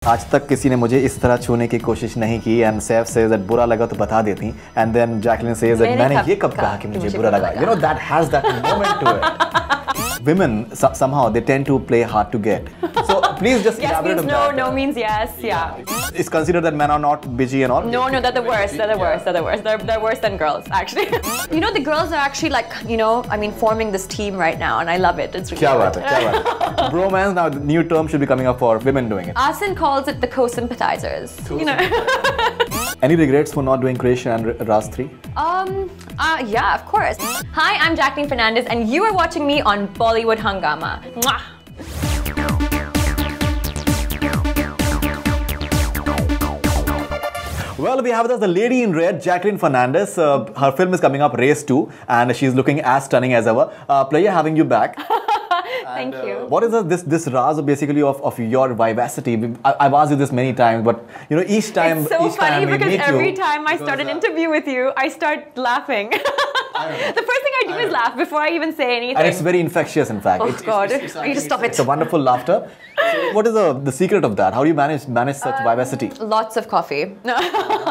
आज तक किसी ने मुझे इस तरह छूने की कोशिश नहीं की एंड सैफ सेज दैट बुरा लगा तो बता देती and then Jacqueline says that मैंने ये कब कहा कि मुझे बुरा लगा you know that has that moment to it women somehow they tend to play hard to get so please just yes elaborate means on no that. no means yes yeah It's considered that men are not bitchy and all. no they're the worst they're worse than girls actually you know the girls are actually like you know I mean forming this team right now and I love it it's really क्या बात है bromance now the new term should be coming up for women doing it. Asin calls it the co-sympathizers you know Any regrets for not doing Krrish and Raaz 3? Yeah, of course. Hi, I'm Jacqueline Fernandez and you are watching me on Bollywood Hungama. Mwah. Well, we have with us the lady in red, Jacqueline Fernandez. Her film is coming up, Race 2, and she's looking as stunning as ever. Pleasure having you back. Thank you. What is this Raaz basically of your vivacity? I've asked you this many times, but you know each time it's so each funny time because every you, time I start an interview with you, I start laughing. The first thing I do is laugh before I even say anything. And it's very infectious, in fact. Oh God, I need to stop it. It's a wonderful laughter. So what is the secret of that? How do you manage such vivacity? Lots of coffee. No,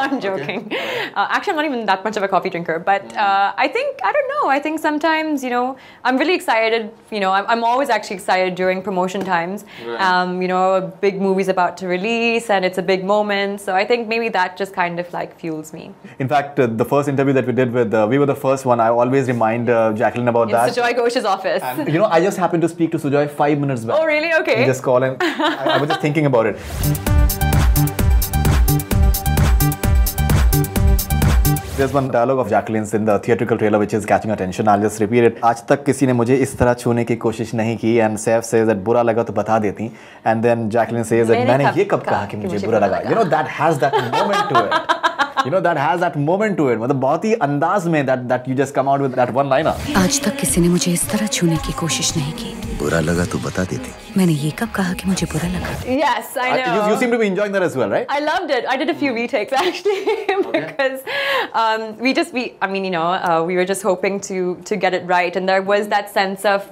I'm joking. Actually, I'm not even that much of a coffee drinker, but I don't know. I think sometimes, you know, I'm really excited. You know, I'm always actually excited during promotion times. Right. You know, a big movie's about to release and it's a big moment. So I think maybe that just kind of like fuels me. In fact, the first interview that we did with, we were the first one. I always remind Jacqueline about that. In Sujoy Ghosh's office. And, you know, I just happened to speak to Sujoy 5 minutes back. Oh, really? Okay. He just called and I was just thinking about it. There's one dialogue of Jacqueline's in the theatrical trailer which is catching attention. I'll just repeat it. आज तक किसी ने मुझे इस तरह छूने की कोशिश नहीं की and Saif says that बुरा लगा तो बता देती and then Jacqueline says that मैंने ये कब कहा कि मुझे बुरा लगा. You know that has that moment to it. You know that has that moment to it. मतलब बहुत ही अंदाज में that you just come out with that one liner. आज तक किसी ने मुझे इस तरह छूने की कोशिश नहीं की. बुरा लगा तो बता देती. मैंने ये कब कहा कि मुझे बुरा लगा. Yes, I know. You seem to be enjoying that as well, right? I loved it. I did a few retakes actually because I mean, you know, we were just hoping to get it right, and there was that sense of,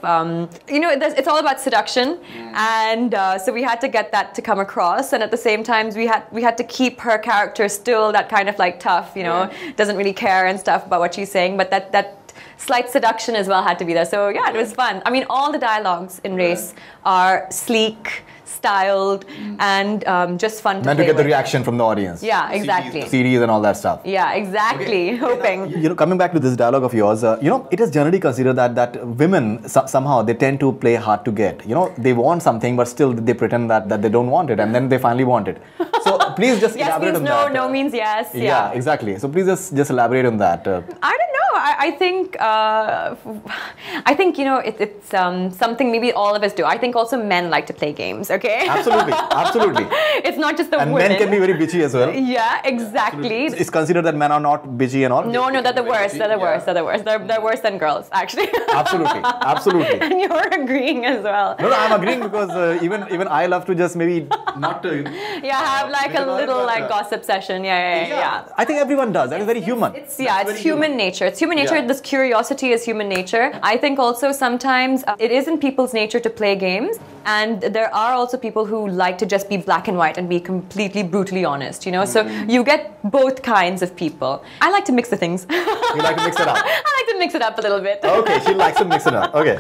you know, it's all about seduction, and so we had to get that to come across, and at the same time we had to keep her character still that kind of like tough, you know, doesn't really care and stuff about what she's saying, but that slight seduction as well had to be there. So yeah, it was fun. I mean, all the dialogues in Race are sleek, styled, and just fun to play with. Meant to get the reaction from the audience. Yeah, exactly. CDs and all that stuff. Yeah, exactly. Okay. Hoping. You know, coming back to this dialogue of yours, you know, it is generally considered that women somehow they tend to play hard to get. You know, they want something, but still they pretend that they don't want it, and then they finally want it. So please just yes elaborate means on no, that. no means yes. Yeah, exactly. So please just elaborate on that. I don't know. I think you know it's something maybe all of us do. I think also men like to play games. Okay. Absolutely, absolutely. It's not just the and women. Men can be very bitchy as well. Yeah, exactly. It's considered that men are not bitchy and all. No, they're the worst. They're the worst. They're worse than girls, actually. Absolutely, absolutely. And you're agreeing as well. No, I'm agreeing because even I love to just maybe not to. Yeah, have like a little like gossip session. Yeah. I think everyone does. That is very human. It's human nature. It's human nature. This curiosity is human nature. I think also sometimes it is in people's nature to play games, and there are also people who like to just be black and white and be completely brutally honest, you know. So you get both kinds of people. I like to mix the things. You like to mix it up? I like to mix it up a little bit. Okay, she likes to mix it up. Okay.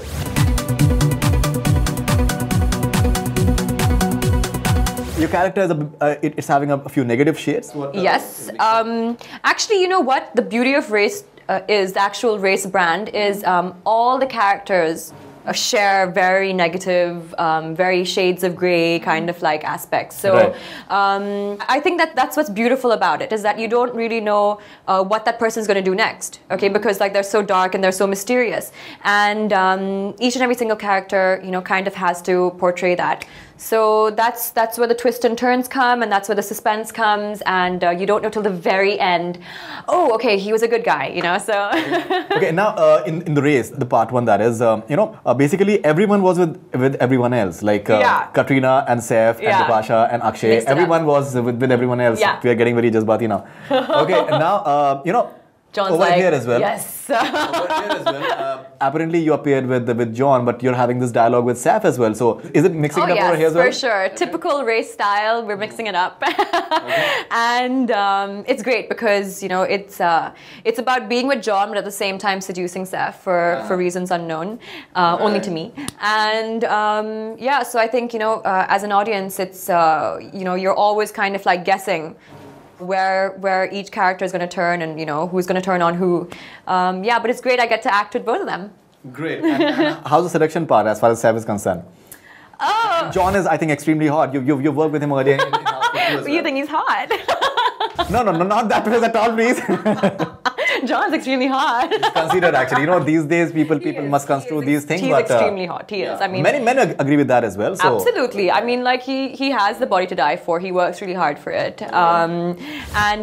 Your character it's having a few negative shades. Yes. Actually, you know what? The beauty of Race is the actual Race brand is all the characters share very negative, very shades of grey kind of like aspects. So right. I think that's what's beautiful about it, is that you don't really know what that person's going to do next, okay? Because like they're so dark and they're so mysterious, and each and every single character, you know, kind of has to portray that. So that's where the twists and turns come, and that's where the suspense comes, and you don't know till the very end. Oh, okay, he was a good guy, you know. So okay, now in the Race, the part one, that is, you know, basically everyone was with everyone else, like Katrina and Saif and Bipasha and Akshay. Everyone was with everyone else. Yeah. We are getting very jazbati now. Okay, and now you know, John's over like, here as well. yes. Over here as well. Apparently, you appeared with John, but you're having this dialogue with Saif as well. So, is it mixing it up over here as well? For sure. Okay. Typical race style. We're mixing it up, okay. And it's great because it's about being with John, but at the same time seducing Saif for reasons unknown, only to me. And so I think as an audience, it's you're always kind of like guessing where each character is going to turn and who's going to turn on who. But it's great. I get to act with both of them. Great. And how's the seduction part as far as Saif is concerned? Oh, John is, I think, extremely hot. You've worked with him earlier in well. You think he's hot? No, not that way at all, please. John's extremely hot. It's considered actually. These days people must construe these things. He's extremely hot. He is. I mean, many men agree with that as well. So. Absolutely. I mean, like he has the body to die for. He works really hard for it. And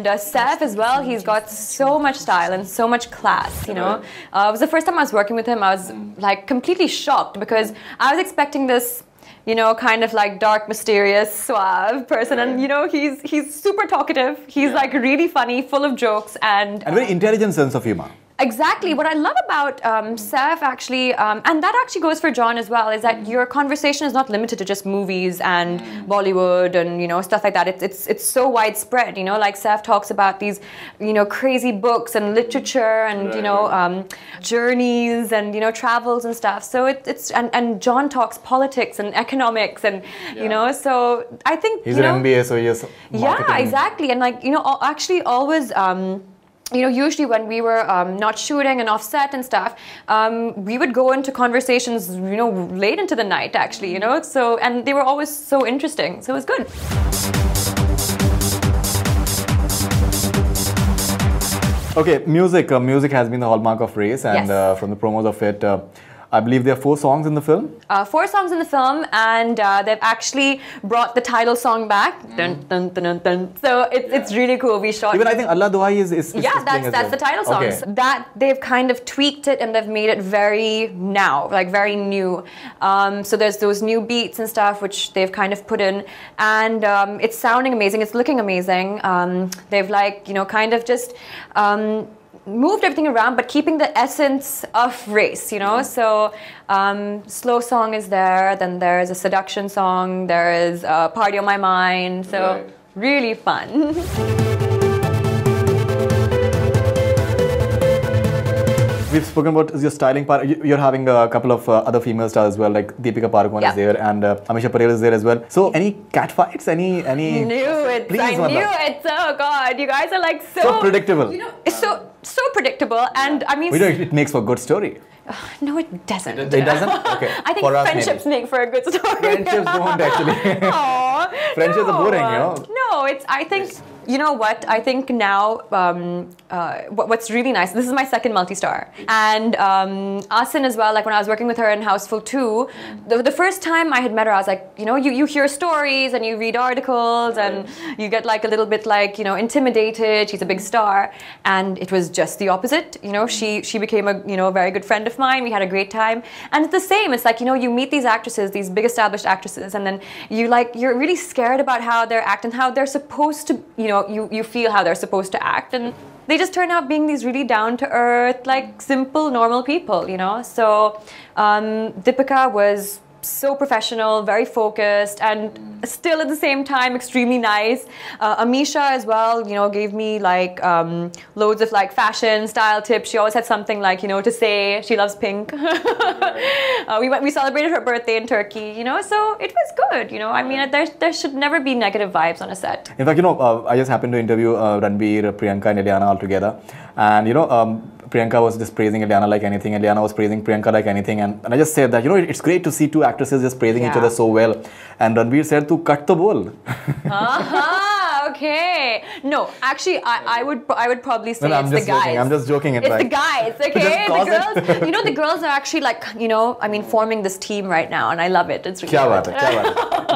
Saif as well. He's got so much style and so much class. It was the first time I was working with him. I was like completely shocked because I was expecting this. Kind of like dark, mysterious, suave person, and he's super talkative. He's like really funny, full of jokes, and very intelligent sense of humor. Exactly. What I love about Saif actually, and that actually goes for John as well, is that your conversation is not limited to just movies and Bollywood and stuff like that. It's so widespread. Like Saif talks about these crazy books and literature and journeys and travels and stuff. So it's and John talks politics and economics and so I think he's an MBA, so yes. Yeah, exactly. And like actually always. Usually when we were not shooting and offset and stuff, we would go into conversations, late into the night actually, So, and they were always so interesting. So it was good. Okay, music. Music has been the hallmark of Race, and yes. From the promos of it, I believe there are 4 songs in the film. 4 songs in the film, and they've actually brought the title song back. Dun, dun, dun, dun, dun. So it's really cool. We shot. Even I think Allah Duhai is that's the title song. Okay. So that they've kind of tweaked it and they've made it very very new. So there's those new beats and stuff which they've kind of put in, and it's sounding amazing. It's looking amazing. They've kind of just. Moved everything around, but keeping the essence of Race, So, slow song is there. Then there is a seduction song. There is a Party on My Mind. So, really fun. We've spoken about your styling part. You're having a couple of other female stars as well, like Deepika Padukone is there, and Ameesha Patel is there as well. So, any cat fights? Any? I knew it. Oh God, you guys are like so predictable. It's so predictable, and I mean, it makes for a good story. No, it doesn't. It doesn't? Okay. I think friendships make for a good story. Friendships don't actually. Aww, friendships are boring, No, I think. You know what? I think now what's really nice, this is my second multi-star. And Asin as well, like when I was working with her in Houseful 2, the first time I had met her, I was like, you hear stories and you read articles and you get like a little bit like, intimidated. She's a big star. And it was just the opposite. She became a very good friend of mine. We had a great time. And it's the same. It's like, you meet these actresses, these big established actresses, and then you're really scared about how they're acting, how they're supposed to, you feel how they're supposed to act, and they just turn out being these really down-to-earth, like simple, normal people, So Deepika was so professional, very focused, and still at the same time extremely nice. Ameesha as well, gave me like loads of like fashion style tips. She always had something like to say. She loves pink. We celebrated her birthday in Turkey, so it was good. I mean, there should never be negative vibes on a set. In fact, I just happened to interview Ranbir, Priyanka, and Ileana all together, and Priyanka was just praising Ileana like anything. Ileana was praising Priyanka like anything. And I just said that, it's great to see 2 actresses just praising each other so well. And Ranbir said, "Tu cut to bol." Okay. No, actually, I would probably say it's the guys. I'm just joking. It's the guys, okay? The girls, the girls are actually like, forming this team right now, and I love it. It's really good.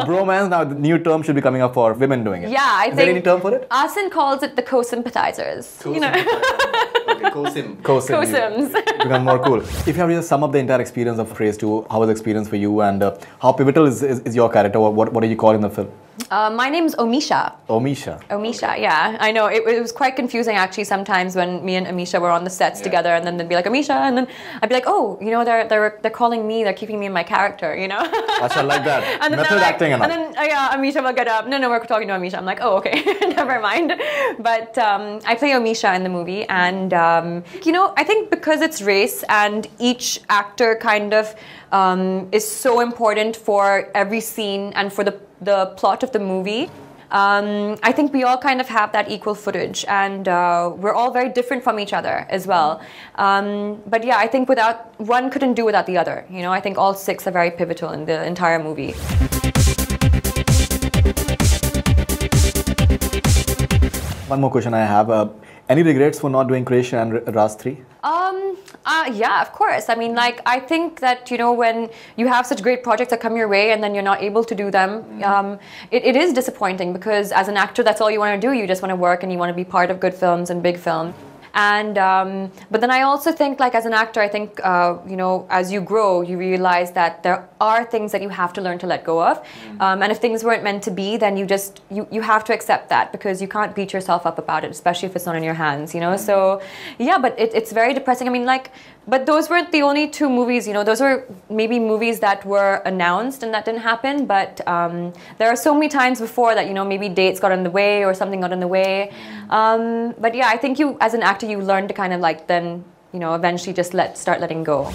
Bromance, now the new term should be coming up for women doing it. Yeah, I think. Is there any term for it? Asin calls it the co-sympathizers. Okay, co-sims. Become more cool. If you have to sum up the entire experience of Race 2, how was the experience for you, and how pivotal is your character? What do you call in the film? My name's Ameesha. Ameesha, yeah. I know. It was quite confusing actually sometimes when me and Ameesha were on the sets together, and then they'd be like, Ameesha, and then I'd be like, oh, you know, they're calling me, they're keeping me in my character, you know? I like that. And then Method acting and all. And then, yeah, Ameesha will get up. No, we're talking to Ameesha. I'm like, oh, okay, never mind. But I play Ameesha in the movie, and, you know, I think because it's race and each actor kind of is so important for every scene and for the plot of the movie. I think we all kind of have that equal footage, and we're all very different from each other as well. But yeah, I think one couldn't do without the other. You know, I think all 6 are very pivotal in the entire movie. One more question I have. Any regrets for not doing Krrish and Raaz 3? Yeah, of course. I mean, like, I think that, you know, when you have such great projects that come your way and then you're not able to do them, it is disappointing, because as an actor, that's all you want to do. You just want to work and you want to be part of good films and big films. And but then I also think, like, as an actor, I think you know, as you grow, you realize that there are things that you have to learn to let go of, and if things weren't meant to be, then you have to accept that, because you can't beat yourself up about it, especially if it's not in your hands, you know. So yeah, but it's very depressing. I mean, like, but those weren't the only 2 movies, you know. Those were maybe movies that were announced and that didn't happen, but there are so many times before that, you know, maybe dates got in the way or something got in the way. But yeah, I think you, as an actor, you learn to kind of, like, then, you know, eventually just start letting go.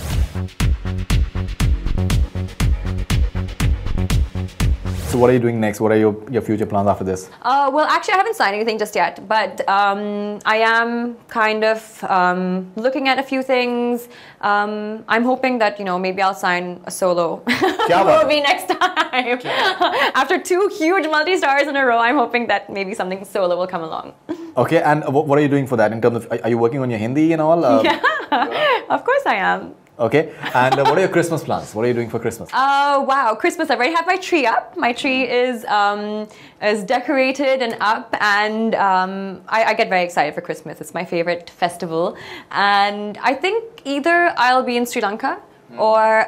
So what are you doing next? What are your future plans after this? Well, actually, I haven't signed anything just yet, but I am kind of looking at a few things. I'm hoping that, you know, maybe I'll sign a solo movie next time. After 2 huge multi-stars in a row, I'm hoping that maybe something solo will come along. Okay, and what are you doing for that in terms of, are you working on your Hindi and all? Yeah, of course I am. Okay, and what are your Christmas plans? What are you doing for Christmas? Oh, wow, Christmas. I already have my tree up. My tree is decorated and up, and I get very excited for Christmas. It's my favorite festival. And I think either I'll be in Sri Lanka, or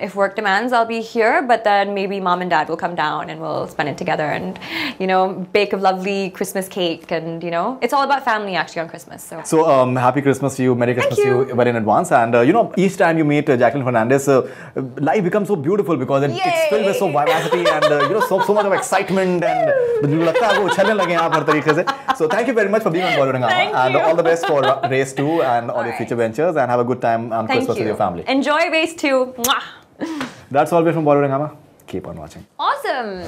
if work demands, I'll be here, but then maybe mom and dad will come down and we'll spend it together and, you know, bake a lovely Christmas cake, and, you know, it's all about family actually on Christmas. So happy Christmas to you, Merry Christmas to you well in advance, and you know, each time you meet Jacqueline Fernandez, life becomes so beautiful because it's filled with so vivacity and you know, so much of excitement, and so thank you very much for being on Bollywood Hungama, and all the best for Race 2 and all your future ventures, and have a good time on Christmas with your family. Enjoy Race 2. That's all from Bollywood Hungama. Keep on watching. Awesome.